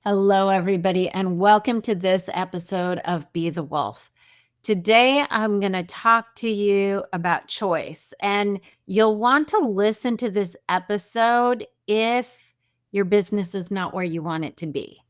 Hello, everybody, and welcome to this episode of Be the Wolf. Today, I'm going to talk to you about choice, and you'll want to listen to this episode if your business is not where you want it to be,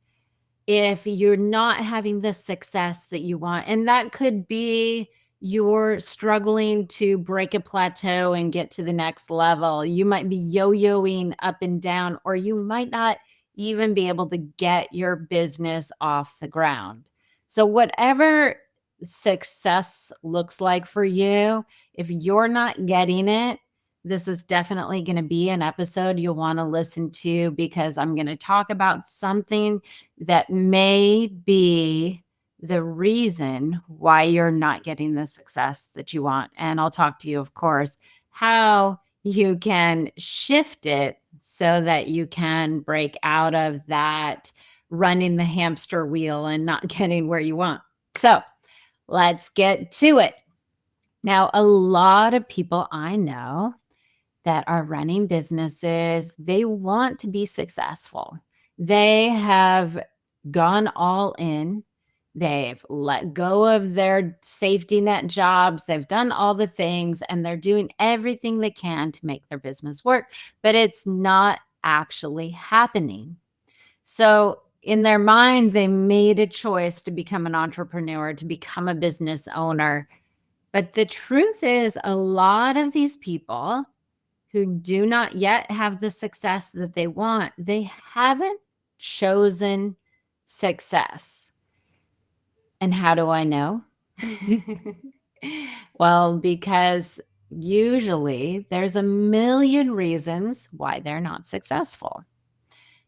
if you're not having the success that you want. And that could be you're struggling to break a plateau and get to the next level. You might be yo-yoing up and down, or you might not even be able to get your business off the ground. So whatever success looks like for you, if you're not getting it, this is definitely going to be an episode you'll want to listen to, because I'm going to talk about something that may be the reason why you're not getting the success that you want. And I'll talk to you, of course, how you can shift it so that you can break out of that running the hamster wheel and not getting where you want. So let's get to it. Now, a lot of people I know that are running businesses, they want to be successful. They have gone all in. They've let go of their safety net jobs. They've done all the things, and they're doing everything they can to make their business work, but it's not actually happening. So in their mind, they made a choice to become an entrepreneur, to become a business owner. But the truth is, a lot of these people who do not yet have the success that they want, they haven't chosen success. And how do I know? Well, because usually there's a million reasons why they're not successful.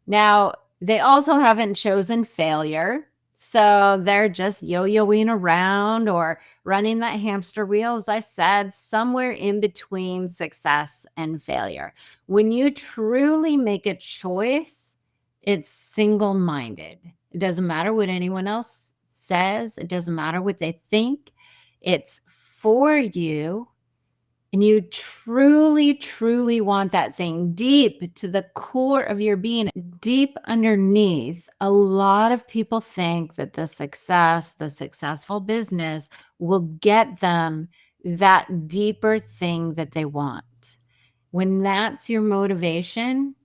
Now, they also haven't chosen failure. So they're just yo-yoing around or running that hamster wheel, as I said, somewhere in between success and failure. When you truly make a choice, it's single-minded. It doesn't matter what anyone else says. It doesn't matter what they think. It's for you. And you truly, truly want that thing deep to the core of your being, deep underneath. A lot of people think that the successful business will get them that deeper thing that they want. When that's your motivation,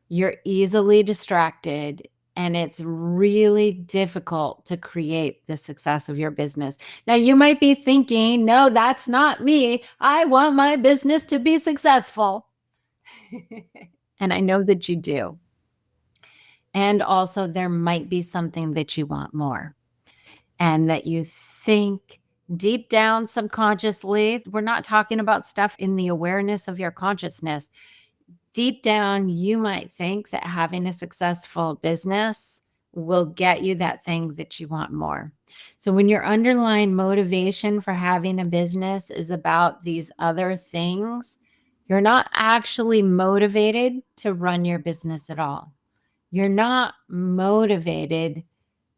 you're easily distracted, and it's really difficult to create the success of your business. Now, you might be thinking, no, that's not me. I want my business to be successful. And I know that you do. And also, there might be something that you want more, and that you think deep down subconsciously. We're not talking about stuff in the awareness of your consciousness. Deep down, you might think that having a successful business will get you that thing that you want more. So when your underlying motivation for having a business is about these other things, you're not actually motivated to run your business at all. You're not motivated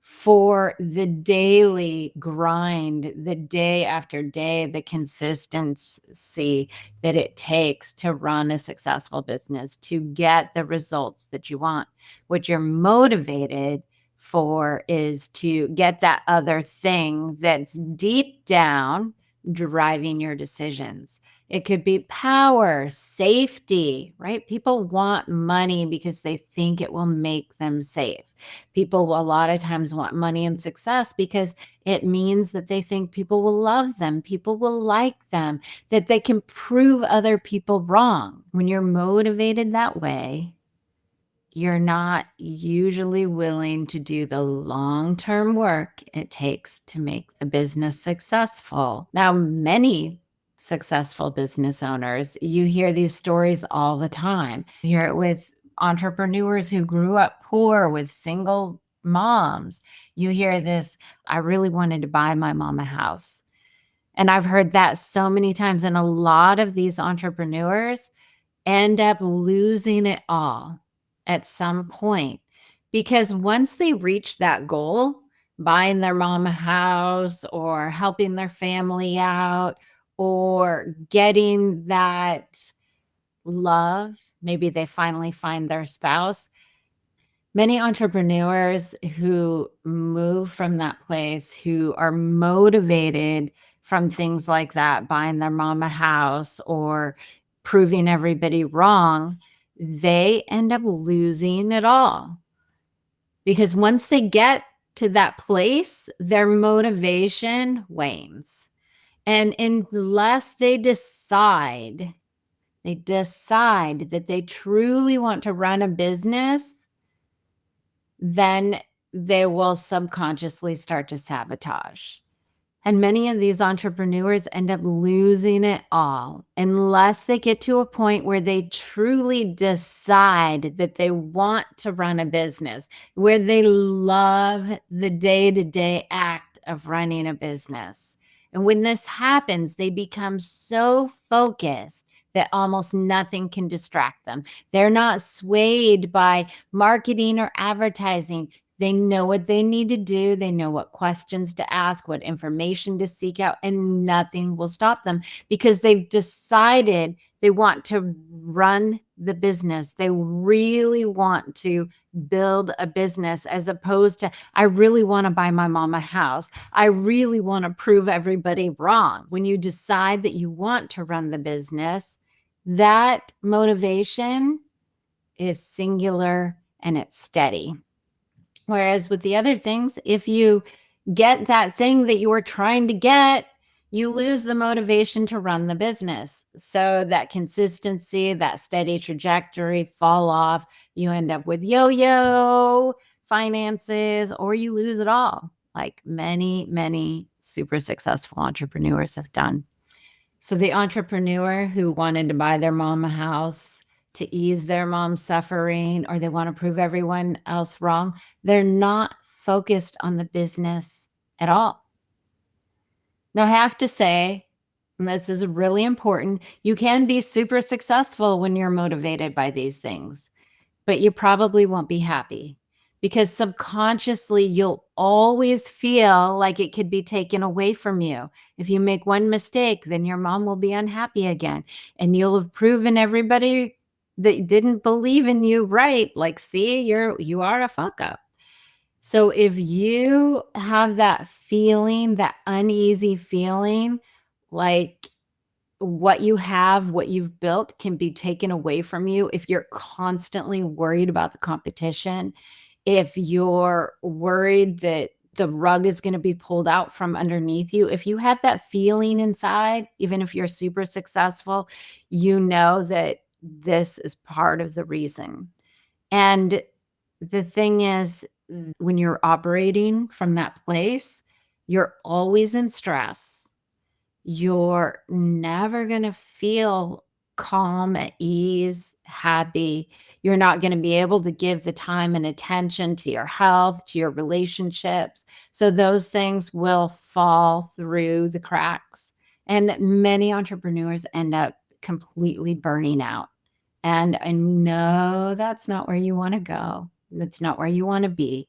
for the daily grind, the day after day, the consistency that it takes to run a successful business, to get the results that you want. What you're motivated for is to get that other thing that's deep down driving your decisions. It could be power, safety, right? People want money because they think it will make them safe. People a lot of times want money and success because it means that they think people will love them, people will like them, that they can prove other people wrong. When you're motivated that way, you're not usually willing to do the long-term work it takes to make the business successful. Now, many successful business owners, you hear these stories all the time. You hear it with entrepreneurs who grew up poor with single moms. You hear this, I really wanted to buy my mom a house. And I've heard that so many times. And a lot of these entrepreneurs end up losing it all at some point, because once they reach that goal, buying their mom a house or helping their family out or getting that love, maybe they finally find their spouse, Many entrepreneurs who move from that place, who are motivated from things like that, buying their mom a house or proving everybody wrong, they end up losing it all. Because once they get to that place, their motivation wanes. And unless they decide that they truly want to run a business, then they will subconsciously start to sabotage. And many of these entrepreneurs end up losing it all unless they get to a point where they truly decide that they want to run a business, where they love the day to day act of running a business. And when this happens, they become so focused that almost nothing can distract them. They're not swayed by marketing or advertising. They know what they need to do. They know what questions to ask, what information to seek out, and nothing will stop them because they've decided they want to run the business. They really want to build a business as opposed to, I really want to buy my mom a house. I really want to prove everybody wrong. When you decide that you want to run the business, that motivation is singular and it's steady. Whereas with the other things, if you get that thing that you were trying to get, you lose the motivation to run the business. So that consistency, that steady trajectory fall off. You end up with yo-yo finances or you lose it all, like many, many super successful entrepreneurs have done. So the entrepreneur who wanted to buy their mom a house to ease their mom's suffering, or they want to prove everyone else wrong, they're not focused on the business at all. Now, I have to say, and this is really important, you can be super successful when you're motivated by these things, but you probably won't be happy because subconsciously you'll always feel like it could be taken away from you. If you make one mistake, then your mom will be unhappy again, and you'll have proven everybody that didn't believe in you right. Like, see, you are a fuck up. So if you have that feeling, that uneasy feeling, like what you have, what you've built can be taken away from you, if you're constantly worried about the competition, if you're worried that the rug is going to be pulled out from underneath you, if you have that feeling inside, even if you're super successful, you know that this is part of the reason. And the thing is, when you're operating from that place, you're always in stress. You're never going to feel calm, at ease, happy. You're not going to be able to give the time and attention to your health, to your relationships. So those things will fall through the cracks. And many entrepreneurs end up completely burning out. And I know that's not where you want to go. That's not where you want to be.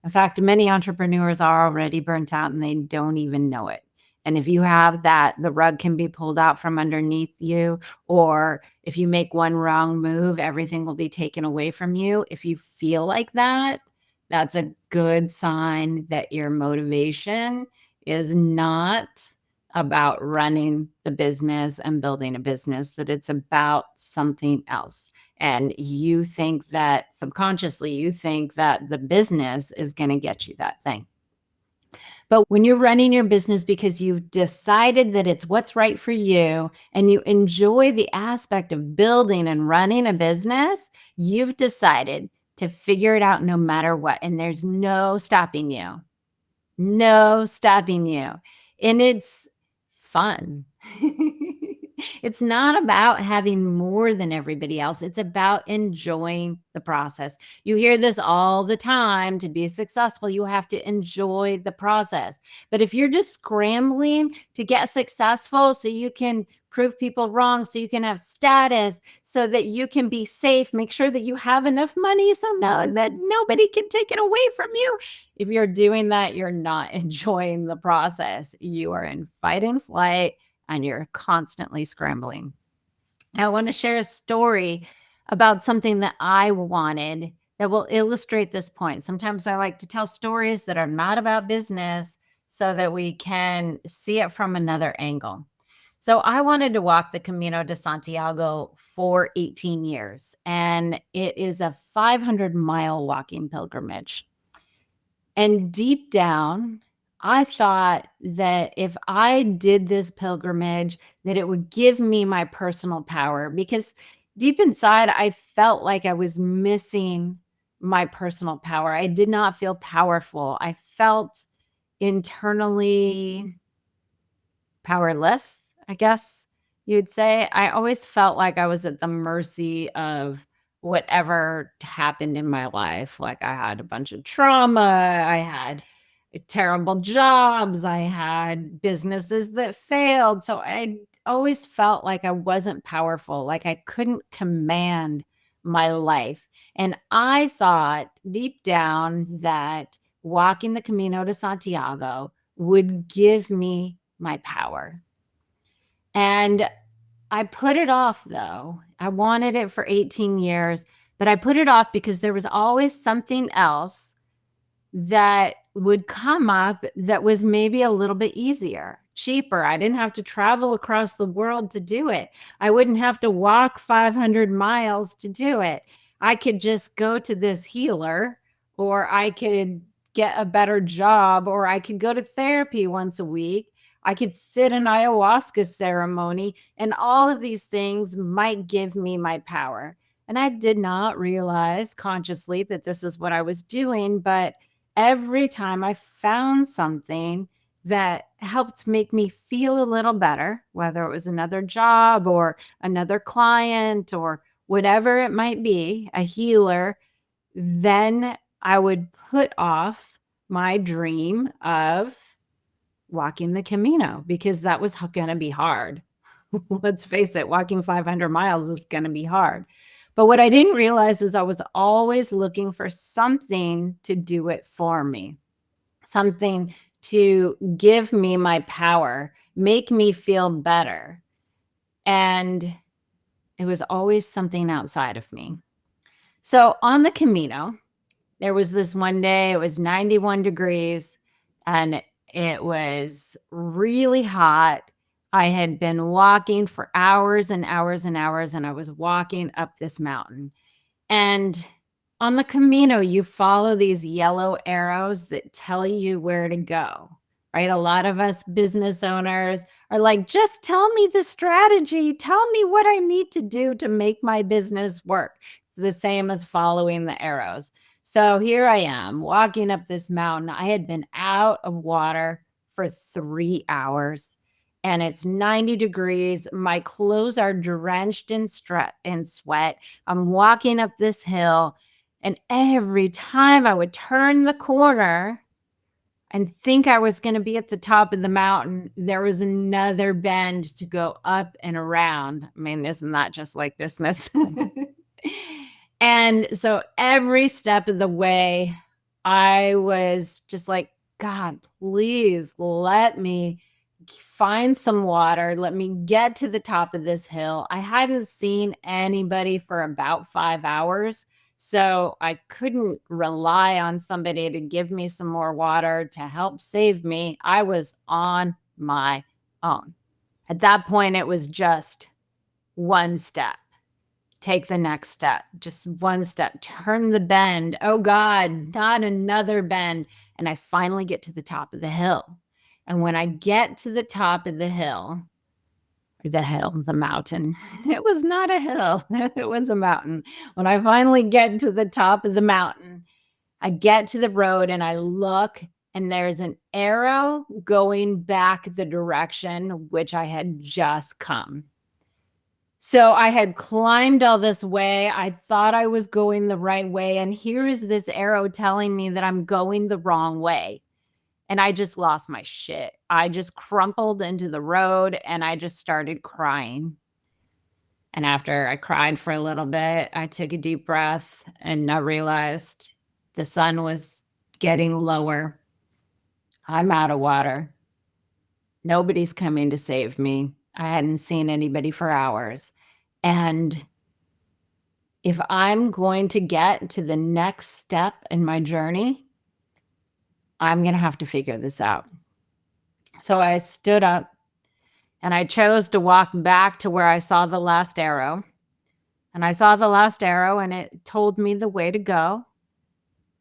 In fact, many entrepreneurs are already burnt out and they don't even know it. And if you have that, the rug can be pulled out from underneath you, or if you make one wrong move, everything will be taken away from you. If you feel like that, that's a good sign that your motivation is not about running the business and building a business, that it's about something else. And you think that subconsciously, you think that the business is going to get you that thing. But when you're running your business because you've decided that it's what's right for you and you enjoy the aspect of building and running a business, you've decided to figure it out no matter what. And there's no stopping you. No stopping you. And it's fun. It's not about having more than everybody else. It's about enjoying the process. You hear this all the time. To be successful, you have to enjoy the process. But if you're just scrambling to get successful so you can prove people wrong, so you can have status, so that you can be safe, make sure that you have enough money so that nobody can take it away from you. If you're doing that, you're not enjoying the process. You are in fight and flight and you're constantly scrambling. Now, I want to share a story about something that I wanted that will illustrate this point. Sometimes I like to tell stories that are not about business so that we can see it from another angle. So I wanted to walk the Camino de Santiago for 18 years, and it is a 500-mile walking pilgrimage. And deep down, I thought that if I did this pilgrimage, that it would give me my personal power, because deep inside, I felt like I was missing my personal power. I did not feel powerful. I felt internally powerless, I guess you'd say. I always felt like I was at the mercy of whatever happened in my life. Like I had a bunch of trauma, I had terrible jobs, I had businesses that failed. So I always felt like I wasn't powerful, like I couldn't command my life. And I thought deep down that walking the Camino de Santiago would give me my power. And I put it off though. I wanted it for 18 years, but I put it off because there was always something else that would come up that was maybe a little bit easier, cheaper. I didn't have to travel across the world to do it. I wouldn't have to walk 500 miles to do it. I could just go to this healer, or I could get a better job, or I could go to therapy once a week. I could sit an ayahuasca ceremony, and all of these things might give me my power. And I did not realize consciously that this is what I was doing, but every time I found something that helped make me feel a little better, whether it was another job or another client or whatever it might be, a healer, then I would put off my dream of walking the Camino, because that was going to be hard. Let's face it, walking 500 miles is going to be hard. But what I didn't realize is I was always looking for something to do it for me, something to give me my power, make me feel better. And it was always something outside of me. So on the Camino, there was this one day, it was 91 degrees and it was really hot. I had been walking for hours and hours and hours, and I was walking up this mountain. And on the Camino, you follow these yellow arrows that tell you where to go, right? A lot of us business owners are like, just tell me the strategy. Tell me what I need to do to make my business work. It's the same as following the arrows. So here I am walking up this mountain. I had been out of water for 3 hours, and it's 90 degrees. My clothes are drenched in sweat. I'm walking up this hill, and every time I would turn the corner and think I was going to be at the top of the mountain, there was another bend to go up and around. I mean, isn't that just like business? And so every step of the way, I was just like, God, please let me find some water. Let me get to the top of this hill. I hadn't seen anybody for about 5 hours. So I couldn't rely on somebody to give me some more water to help save me. I was on my own. At that point, it was just one step. Take the next step, just one step, turn the bend. Oh God, not another bend. And I finally get to the top of the hill. And when I get to the top of the mountain, it was not a hill, it was a mountain. When I finally get to the top of the mountain, I get to the road and I look, and there's an arrow going back the direction which I had just come. So I had climbed all this way. I thought I was going the right way. And here is this arrow telling me that I'm going the wrong way. And I just lost my shit. I just crumpled into the road and I just started crying. And after I cried for a little bit, I took a deep breath and I realized the sun was getting lower. I'm out of water. Nobody's coming to save me. I hadn't seen anybody for hours. And If I'm going to get to the next step in my journey, I'm going to have to figure this out. So I stood up and I chose to walk back to where I saw the last arrow. And I saw the last arrow and it told me the way to go,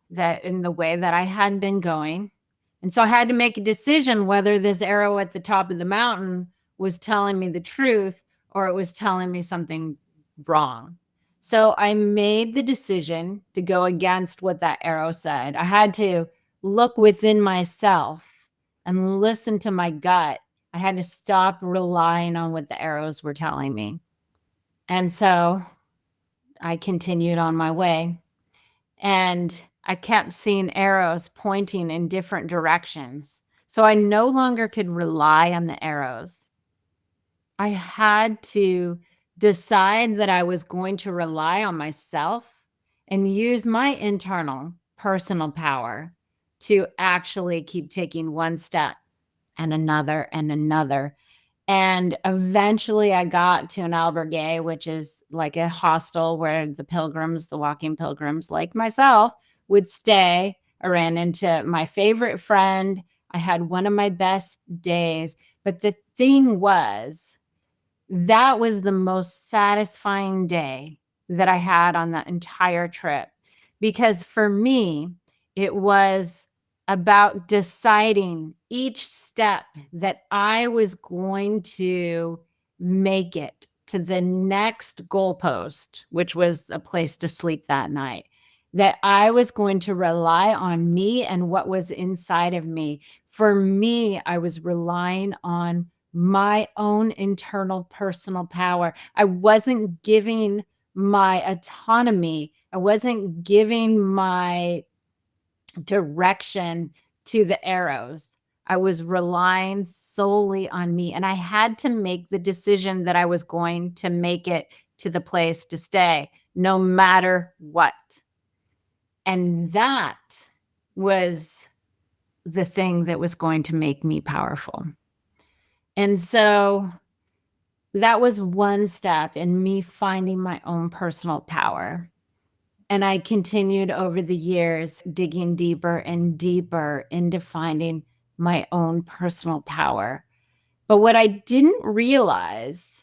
that in the way that I had been going. And so I had to make a decision whether this arrow at the top of the mountain was telling me the truth or it was telling me something wrong. So I made the decision to go against what that arrow said. I had to look within myself and listen to my gut. I had to stop relying on what the arrows were telling me. And so I continued on my way. And I kept seeing arrows pointing in different directions. So I no longer could rely on the arrows. I had to decide that I was going to rely on myself and use my internal personal power to actually keep taking one step and another and another. And eventually I got to an albergue, which is like a hostel where the pilgrims, the walking pilgrims like myself, would stay. I ran into my favorite friend. I had one of my best days. But the thing was, that was the most satisfying day that I had on that entire trip. Because for me, it was about deciding each step that I was going to make it to the next goalpost, which was a place to sleep that night, that I was going to rely on me and what was inside of me. For me, I was relying on my own internal personal power. I wasn't giving my autonomy. I wasn't giving my direction to the arrows. I was relying solely on me. And I had to make the decision that I was going to make it to the place to stay, no matter what. And that was the thing that was going to make me powerful. And so that was one step in me finding my own personal power. And I continued over the years digging deeper and deeper into finding my own personal power. But what I didn't realize,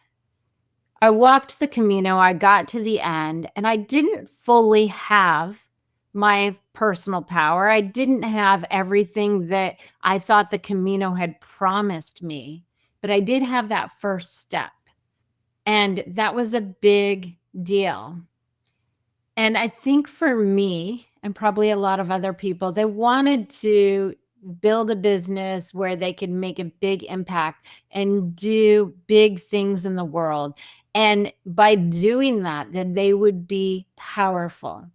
I walked the Camino, I got to the end, and I didn't fully have my personal power. I didn't have everything that I thought the Camino had promised me, but I did have that first step. And that was a big deal. And I think for me, and probably a lot of other people, they wanted to build a business where they could make a big impact and do big things in the world. And by doing that, then they would be powerful,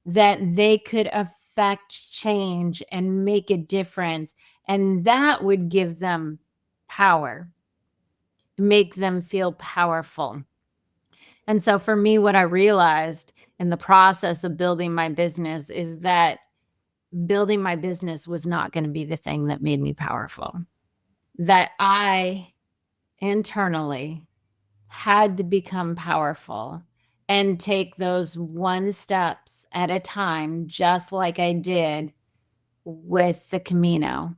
that they could affect change and make a difference. And that would give them power, make them feel powerful. And so for me, what I realized in the process of building my business is that building my business was not going to be the thing that made me powerful. That I internally had to become powerful and take those one steps at a time, just like I did with the Camino.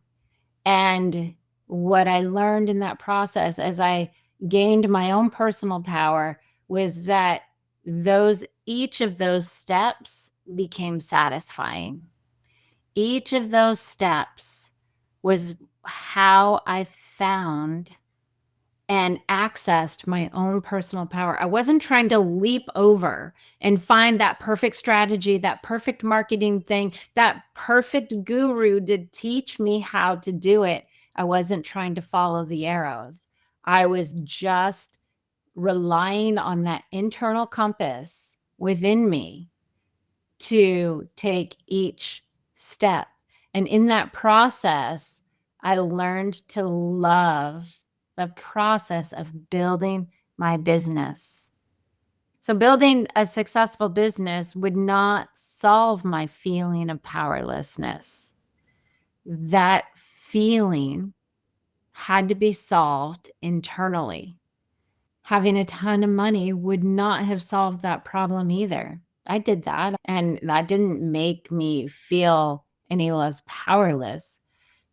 And what I learned in that process as I gained my own personal power was that each of those steps became satisfying. Each of those steps was how I found and accessed my own personal power. I wasn't trying to leap over and find that perfect strategy, that perfect marketing thing, that perfect guru to teach me how to do it. I wasn't trying to follow the arrows. I was just relying on that internal compass within me to take each step. And in that process, I learned to love the process of building my business. So, building a successful business would not solve my feeling of powerlessness. That feeling had to be solved internally. Having a ton of money would not have solved that problem either. I did that, and that didn't make me feel any less powerless.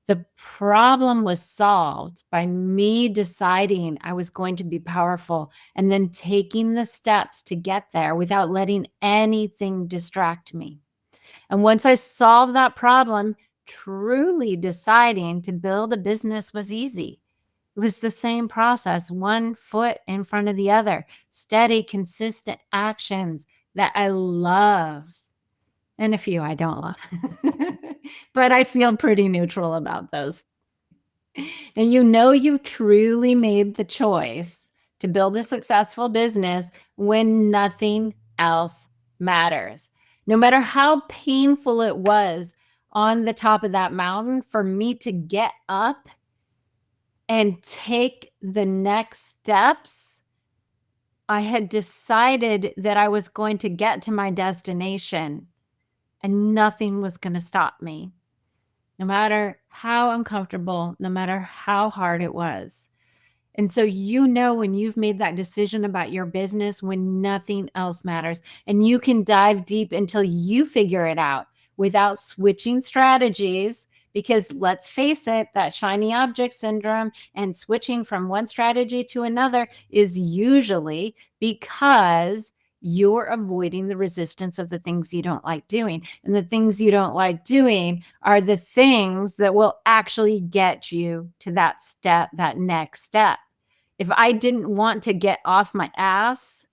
The problem was solved by me deciding I was going to be powerful and then taking the steps to get there without letting anything distract me. And once I solved that problem, truly deciding to build a business was easy. It was the same process, one foot in front of the other, steady, consistent actions that I love, and a few I don't love. But I feel pretty neutral about those. And you truly made the choice to build a successful business when nothing else matters. No matter how painful it was on the top of that mountain for me to get up and take the next steps, I had decided that I was going to get to my destination and nothing was going to stop me, no matter how uncomfortable, no matter how hard it was. And so, when you've made that decision about your business when nothing else matters, and you can dive deep until you figure it out without switching strategies. Because let's face it, that shiny object syndrome and switching from one strategy to another is usually because you're avoiding the resistance of the things you don't like doing. And the things you don't like doing are the things that will actually get you to that step, that next step. If I didn't want to get off my ass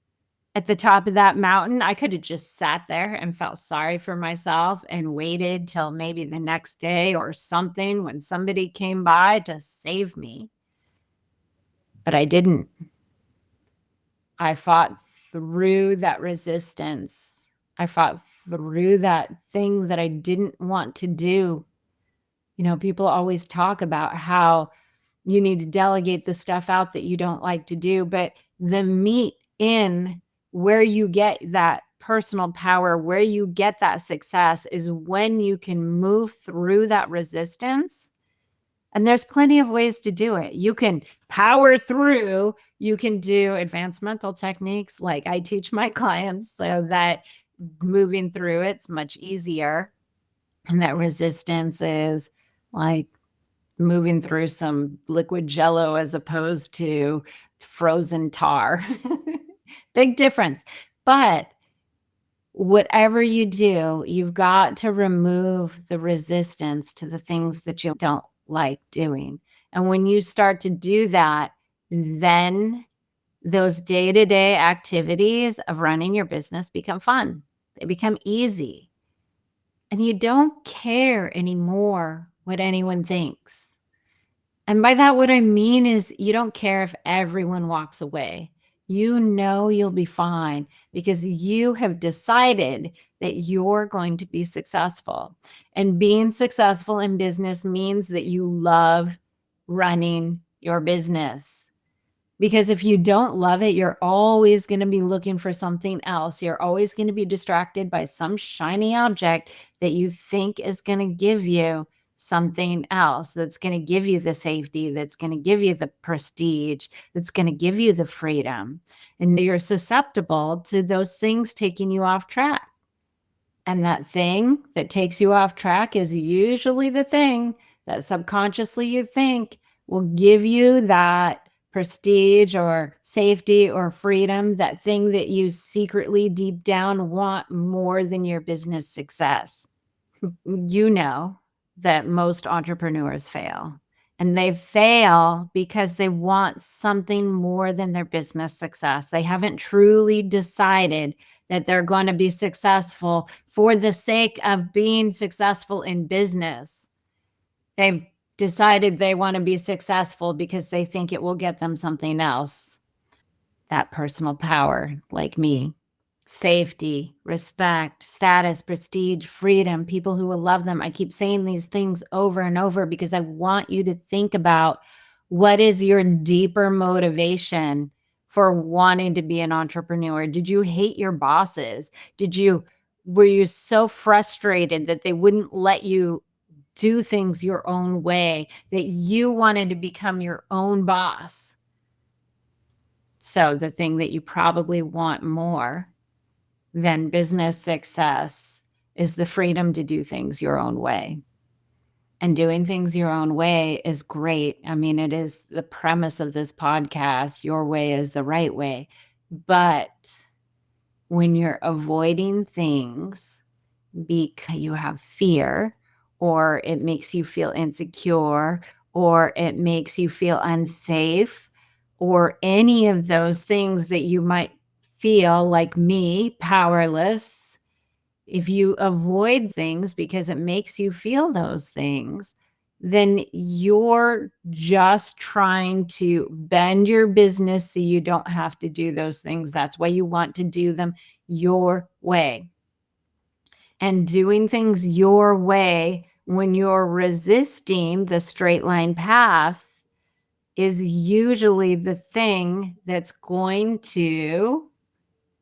at the top of that mountain, I could have just sat there and felt sorry for myself and waited till maybe the next day or something when somebody came by to save me. But I didn't. I fought through that resistance. I fought through that thing that I didn't want to do. People always talk about how you need to delegate the stuff out that you don't like to do, but the meat in where you get that personal power, where you get that success is when you can move through that resistance. And there's plenty of ways to do it. You can power through, you can do advanced mental techniques like I teach my clients so that moving through it's much easier. And that resistance is like moving through some liquid jello as opposed to frozen tar. Big difference. But whatever you do, you've got to remove the resistance to the things that you don't like doing. And when you start to do that, then those day-to-day activities of running your business become fun. They become easy. And you don't care anymore what anyone thinks. And by that, what I mean is you don't care if everyone walks away. You'll be fine because you have decided that you're going to be successful. And being successful in business means that you love running your business. Because if you don't love it, you're always going to be looking for something else. You're always going to be distracted by some shiny object that you think is going to give you something else, that's going to give you the safety, that's going to give you the prestige, that's going to give you the freedom. And you're susceptible to those things taking you off track. And that thing that takes you off track is usually the thing that subconsciously you think will give you that prestige or safety or freedom, that thing that you secretly deep down want more than your business success. You know that most entrepreneurs fail. And they fail because they want something more than their business success. They haven't truly decided that they're going to be successful for the sake of being successful in business. They've decided they want to be successful because they think it will get them something else. That personal power, like me. Safety, respect, status, prestige, freedom, people who will love them. I keep saying these things over and over because I want you to think about what is your deeper motivation for wanting to be an entrepreneur. Did you hate your bosses? Were you so frustrated that they wouldn't let you do things your own way, that you wanted to become your own boss? So the thing that you probably want more than business success is the freedom to do things your own way. And doing things your own way is great. I mean, it is the premise of this podcast. Your way is the right way. But when you're avoiding things because you have fear, or it makes you feel insecure, or it makes you feel unsafe, or any of those things that you might feel like me, powerless, if you avoid things because it makes you feel those things, then you're just trying to bend your business so you don't have to do those things. That's why you want to do them your way. And doing things your way when you're resisting the straight line path is usually the thing that's going to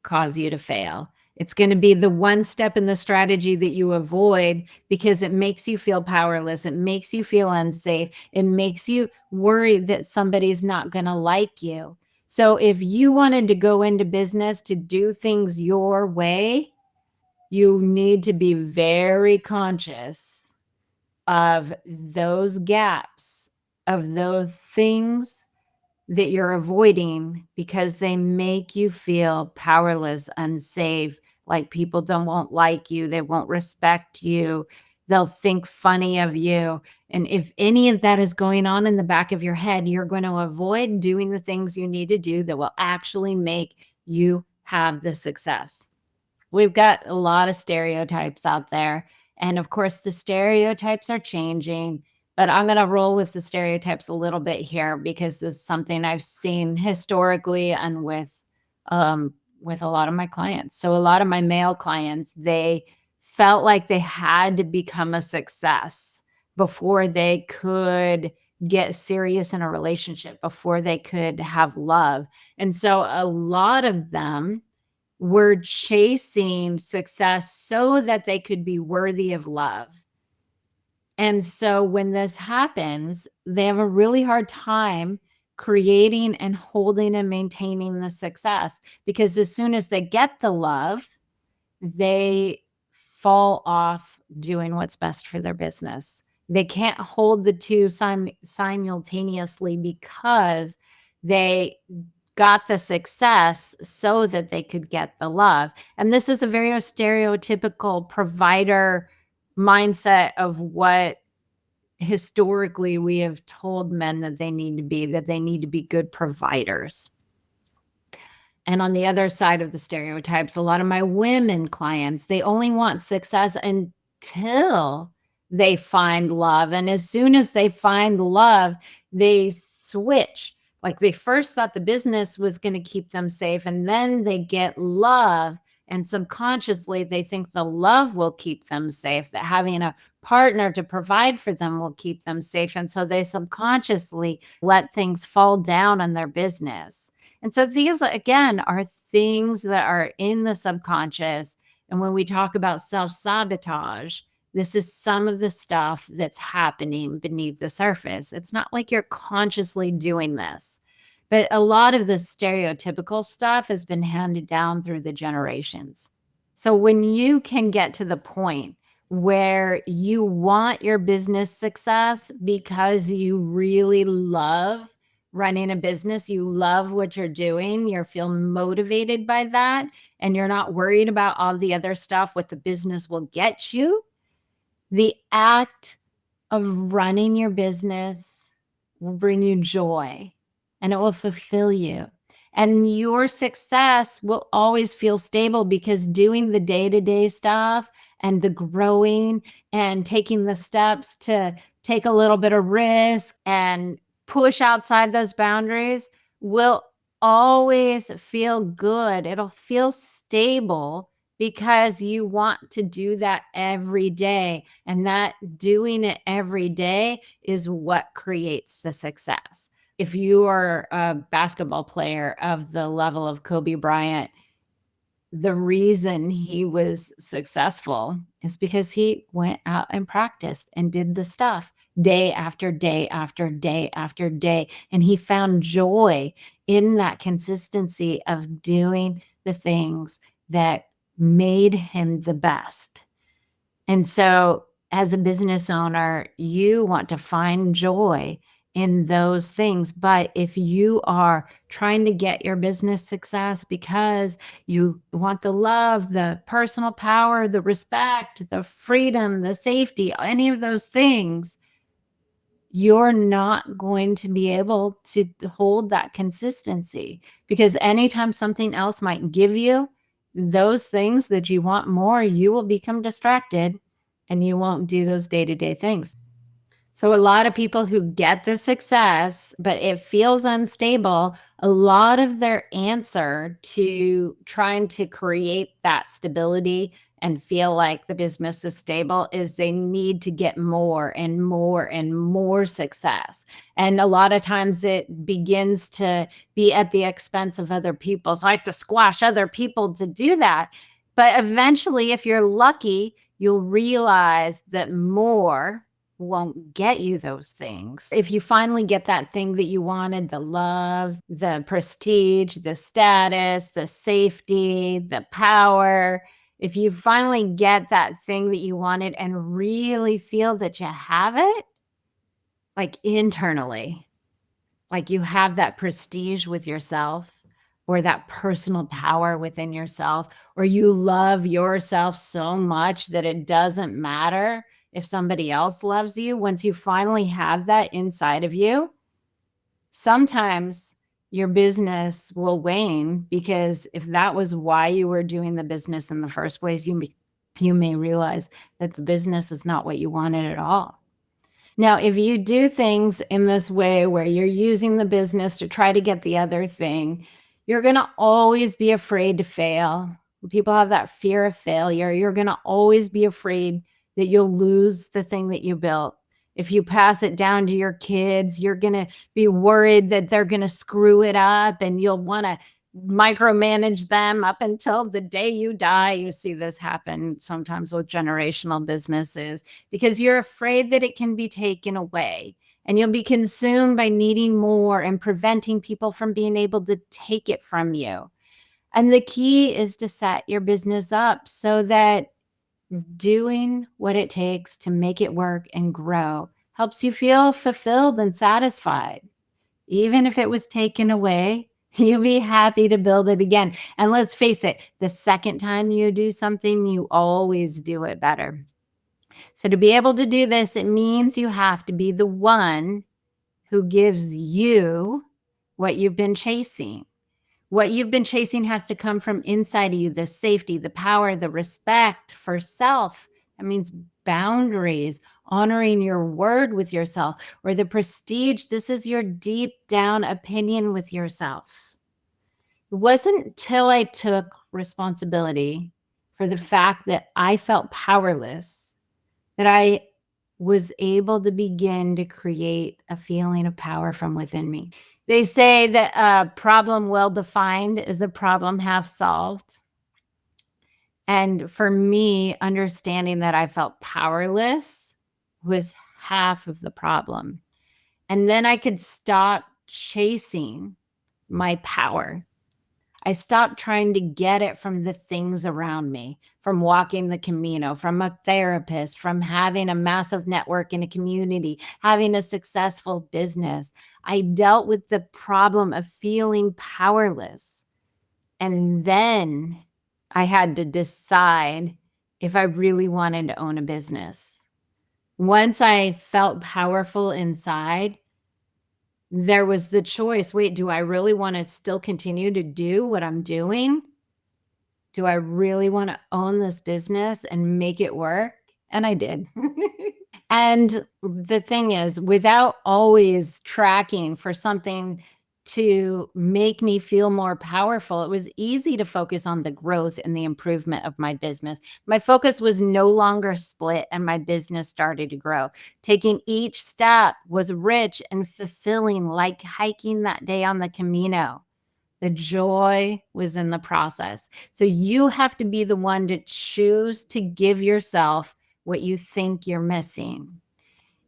cause you to fail. It's going to be the one step in the strategy that you avoid because it makes you feel powerless. It makes you feel unsafe. It makes you worry that somebody's not going to like you. So if you wanted to go into business to do things your way, you need to be very conscious of those gaps, of those things that you're avoiding because they make you feel powerless, unsafe, like people won't like you, they won't respect you, they'll think funny of you. And if any of that is going on in the back of your head, you're going to avoid doing the things you need to do that will actually make you have the success. We've got a lot of stereotypes out there. And of course, the stereotypes are changing, but I'm going to roll with the stereotypes a little bit here because this is something I've seen historically and with a lot of my clients. So a lot of my male clients, they felt like they had to become a success before they could get serious in a relationship, before they could have love. And so a lot of them were chasing success so that they could be worthy of love. And so when this happens, they have a really hard time creating and holding and maintaining the success because as soon as they get the love, they fall off doing what's best for their business. They can't hold the two simultaneously because they got the success so that they could get the love. And this is a very stereotypical provider mindset of what historically we have told men that they need to be good providers. And on the other side of the stereotypes, a lot of my women clients, they only want success until they find love. And as soon as they find love, they switch. Like they first thought the business was going to keep them safe, and then they get love. And subconsciously, they think the love will keep them safe, that having a partner to provide for them will keep them safe. And so they subconsciously let things fall down on their business. And so these, again, are things that are in the subconscious. And when we talk about self-sabotage, this is some of the stuff that's happening beneath the surface. It's not like you're consciously doing this, but a lot of the stereotypical stuff has been handed down through the generations. So when you can get to the point where you want your business success because you really love running a business, you love what you're doing, you feel motivated by that, and you're not worried about all the other stuff, what the business will get you, the act of running your business will bring you joy and it will fulfill you. And your success will always feel stable because doing the day-to-day stuff and the growing and taking the steps to take a little bit of risk and push outside those boundaries will always feel good. It'll feel stable because you want to do that every day. And that doing it every day is what creates the success. If you are a basketball player of the level of Kobe Bryant, the reason he was successful is because he went out and practiced and did the stuff day after day after day after day. And he found joy in that consistency of doing the things that made him the best. And so, as a business owner, you want to find joy in those things. But if you are trying to get your business success because you want the love, the personal power, the respect, the freedom, the safety, any of those things, you're not going to be able to hold that consistency, because anytime something else might give you those things that you want more, you will become distracted and you won't do those day-to-day things. So a lot of people who get the success, but it feels unstable, a lot of their answer to trying to create that stability and feel like the business is stable is they need to get more and more and more success. And a lot of times it begins to be at the expense of other people. So I have to squash other people to do that. But eventually, if you're lucky, you'll realize that more won't get you those things. If you finally get that thing that you wanted, the love, the prestige, the status, the safety, the power, if you finally get that thing that you wanted and really feel that you have it, like internally, like you have that prestige with yourself or that personal power within yourself, or you love yourself so much that it doesn't matter if somebody else loves you. Once you finally have that inside of you, sometimes your business will wane, because if that was why you were doing the business in the first place, you may realize that the business is not what you wanted at all. Now, if you do things in this way where you're using the business to try to get the other thing, you're going to always be afraid to fail. People have that fear of failure. You're going to always be afraid that you'll lose the thing that you built. If you pass it down to your kids, you're going to be worried that they're going to screw it up, and you'll want to micromanage them up until the day you die. You see this happen sometimes with generational businesses, because you're afraid that it can be taken away, and you'll be consumed by needing more and preventing people from being able to take it from you. And the key is to set your business up so that doing what it takes to make it work and grow helps you feel fulfilled and satisfied. Even if it was taken away, you'll be happy to build it again. And let's face it, the second time you do something, you always do it better. So to be able to do this, it means you have to be the one who gives you what you've been chasing. What you've been chasing has to come from inside of you: the safety, the power, the respect for self. That means boundaries, honoring your word with yourself, or the prestige. This is your deep down opinion with yourself. It wasn't until I took responsibility for the fact that I felt powerless that I was able to begin to create a feeling of power from within me. They say that a problem well defined is a problem half solved. And for me, understanding that I felt powerless was half of the problem. And then I could stop chasing my power. I stopped trying to get it from the things around me, from walking the Camino, from a therapist, from having a massive network in a community, having a successful business. I dealt with the problem of feeling powerless. And then I had to decide if I really wanted to own a business. Once I felt powerful inside, there was the choice. Wait, do I really want to still continue to do what I'm doing? Do I really want to own this business and make it work? And I did. And the thing is, without always tracking for something to make me feel more powerful, it was easy to focus on the growth and the improvement of my business. My focus was no longer split, and my business started to grow. Taking each step was rich and fulfilling, like hiking that day on the Camino. The joy was in the process. So you have to be the one to choose to give yourself what you think you're missing.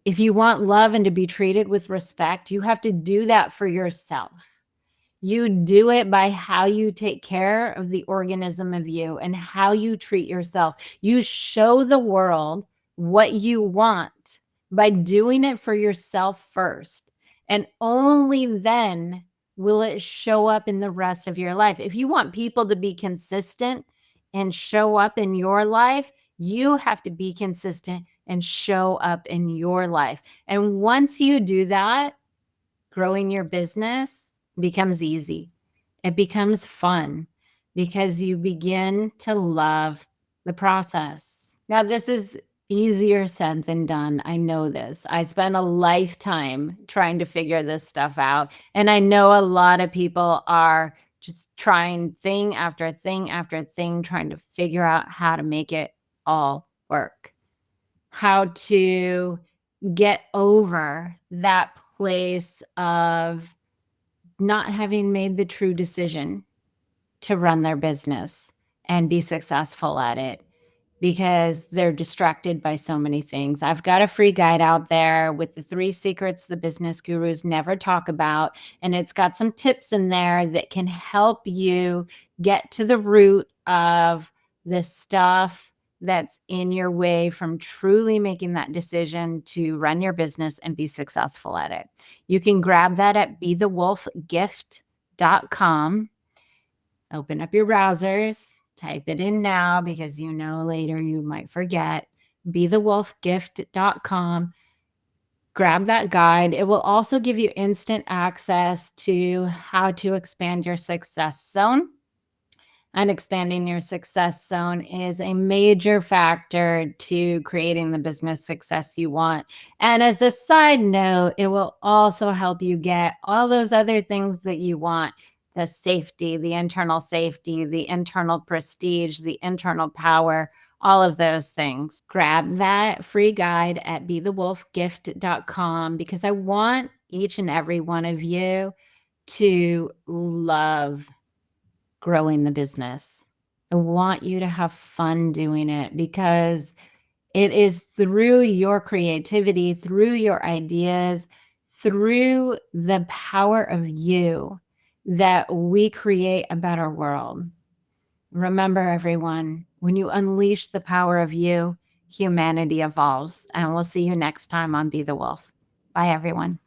If you want love and to be treated with respect, you have to do that for yourself. You do it by how you take care of the organism of you and how you treat yourself. You show the world what you want by doing it for yourself first. And only then will it show up in the rest of your life. If you want people to be consistent and show up in your life, you have to be consistent and show up in your life. And once you do that, growing your business becomes easy. It becomes fun because you begin to love the process. Now, this is easier said than done. I know this. I spent a lifetime trying to figure this stuff out. And I know a lot of people are just trying thing after thing after thing, trying to figure out how to make it all work, how to get over that place of not having made the true decision to run their business and be successful at it because they're distracted by so many things. I've got a free guide out there with the 3 secrets the business gurus never talk about. And it's got some tips in there that can help you get to the root of the stuff that's in your way from truly making that decision to run your business and be successful at it. You can grab that at bethewolfgift.com. Open up your browsers, type it in now because you know later you might forget. BeTheWolfGift.com. Grab that guide. It will also give you instant access to how to expand your success zone. And expanding your success zone is a major factor to creating the business success you want. And as a side note, it will also help you get all those other things that you want: the safety, the internal prestige, the internal power, all of those things. Grab that free guide at bethewolfgift.com because I want each and every one of you to love growing the business. I want you to have fun doing it because it is through your creativity, through your ideas, through the power of you that we create a better world. Remember, everyone, when you unleash the power of you, humanity evolves. And we'll see you next time on Be the Wolf. Bye, everyone.